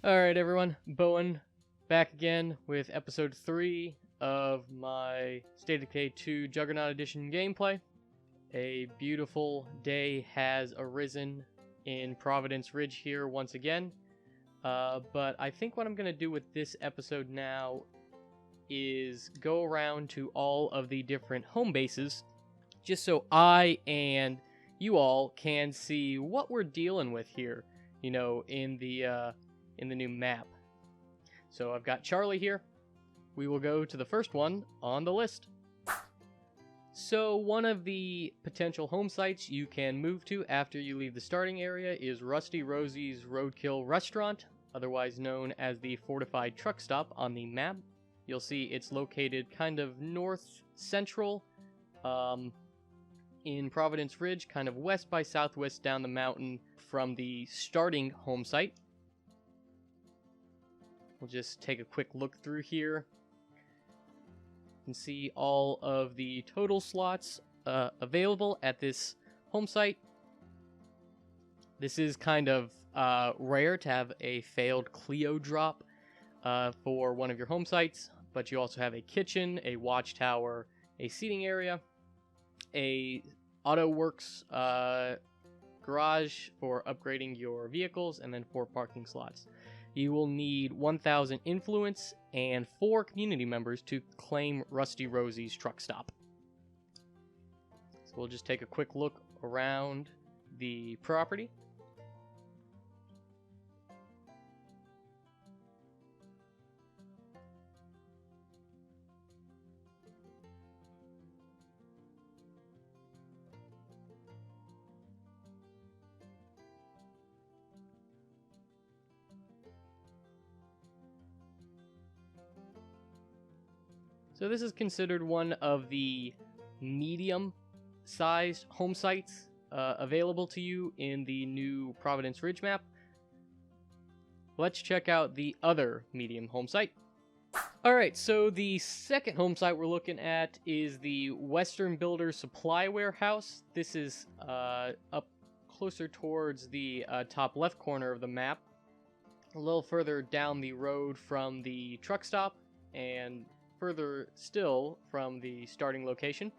Alright everyone, Bowen back again with episode 3 of my State of Decay 2 Juggernaut Edition gameplay. A beautiful day has arisen in Providence Ridge here once again, but I think what I'm going to do with this episode now is go around to all of the different home bases, just so I and you all can see what we're dealing with here, you know, in the new map. So I've got Charlie here. We will go to the first one on the list. So one of the potential home sites you can move to after you leave the starting area is Rusty Rosie's Roadkill Restaurant, otherwise known as the Fortified truck stop on the map. You'll see it's located kind of north central in Providence Ridge, kind of west by southwest down the mountain from the starting home site. We'll just take a quick look through here. You can see all of the total slots available at this home site. This is kind of rare to have a failed Clio drop for one of your home sites, but you also have a kitchen, a watchtower, a seating area, a auto works garage for upgrading your vehicles, and then 4 parking slots. You will need 1,000 influence and 4 community members to claim Rusty Rosie's truck stop. So we'll just take a quick look around the property. So this is considered one of the medium-sized home sites available to you in the new Providence Ridge map. Let's check out the other medium home site. Alright, so the second home site we're looking at is the Western Builder Supply Warehouse. This is up closer towards the top left corner of the map, a little further down the road from the truck stop, and further still from the starting location.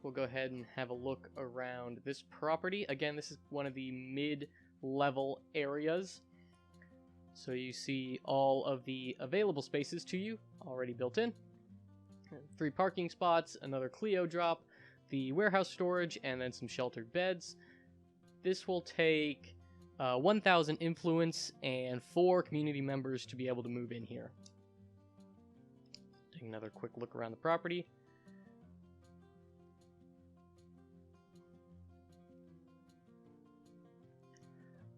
We'll go ahead and have a look around this property. Again, this is one of the mid-level areas. So you see all of the available spaces to you already built in. 3 parking spots, another Clio drop, the warehouse storage, and then some sheltered beds. This will take 1,000 influence and 4 community members to be able to move in here. Take another quick look around the property.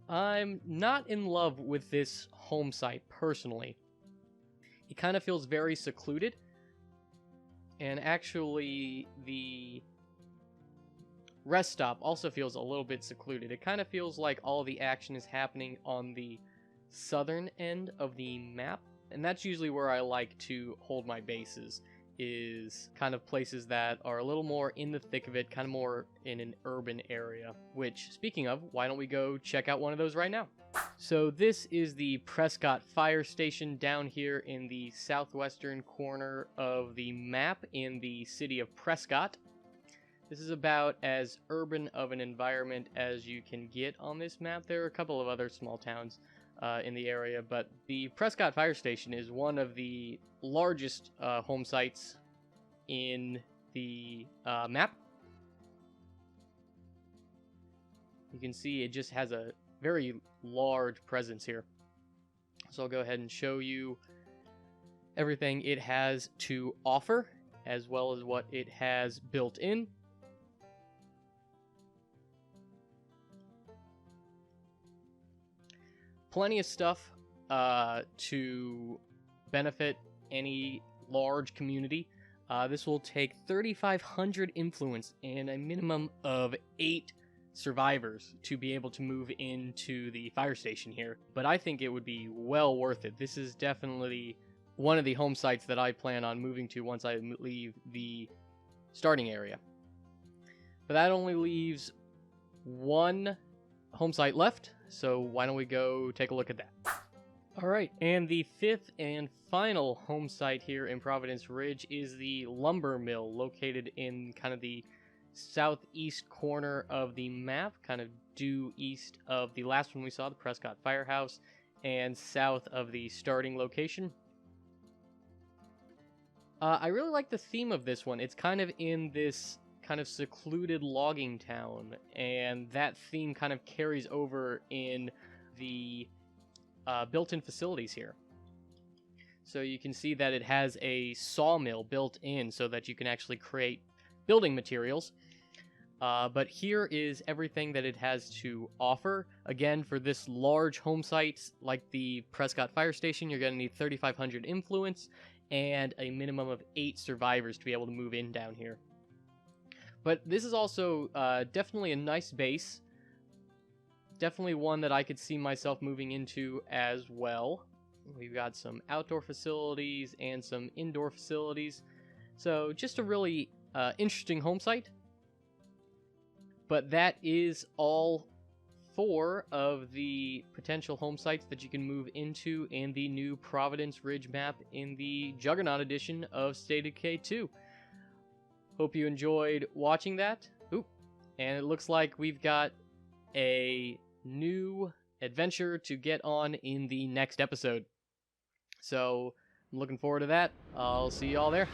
I'm not in love with this home site personally. It kind of feels very secluded, and actually the rest stop also feels a little bit secluded. It kind of feels like all the action is happening on the southern end of the map. And that's usually where I like to hold my bases, is kind of places that are a little more in the thick of it, kind of more in an urban area. Which, speaking of, why don't we go check out one of those right now? So this is the Prescott Fire Station down here in the southwestern corner of the map in the city of Prescott. This is about as urban of an environment as you can get on this map. There are a couple of other small towns in the area, but the Prescott Fire Station is one of the largest home sites in the map. You can see it just has a very large presence here. So I'll go ahead and show you everything it has to offer, as well as what it has built in. Plenty of stuff to benefit any large community. This will take 3,500 influence and a minimum of 8 survivors to be able to move into the fire station here. But I think it would be well worth it. This is definitely one of the home sites that I plan on moving to once I leave the starting area. But that only leaves one home site left, So why don't we go take a look at that? All right, and the fifth and final home site here in Providence Ridge is the lumber mill, located in kind of the southeast corner of the map, kind of due east of the last one we saw, the Prescott Firehouse, and south of the starting location. I really like the theme of this one. It's kind of in this kind of secluded logging town, and that theme kind of carries over in the built-in facilities here. So you can see that it has a sawmill built in so that you can actually create building materials. But here is everything that it has to offer. Again, for this large home site like the Prescott Fire Station, you're going to need 3,500 influence and a minimum of 8 survivors to be able to move in down here. But this is also definitely a nice base. Definitely one that I could see myself moving into as well. We've got some outdoor facilities and some indoor facilities. So just a really interesting home site. But that is all 4 of the potential home sites that you can move into in the new Providence Ridge map in the Juggernaut Edition of State of Decay 2. Hope you enjoyed watching that. Ooh, and it looks like we've got a new adventure to get on in the next episode. So I'm looking forward to that. I'll see you all there.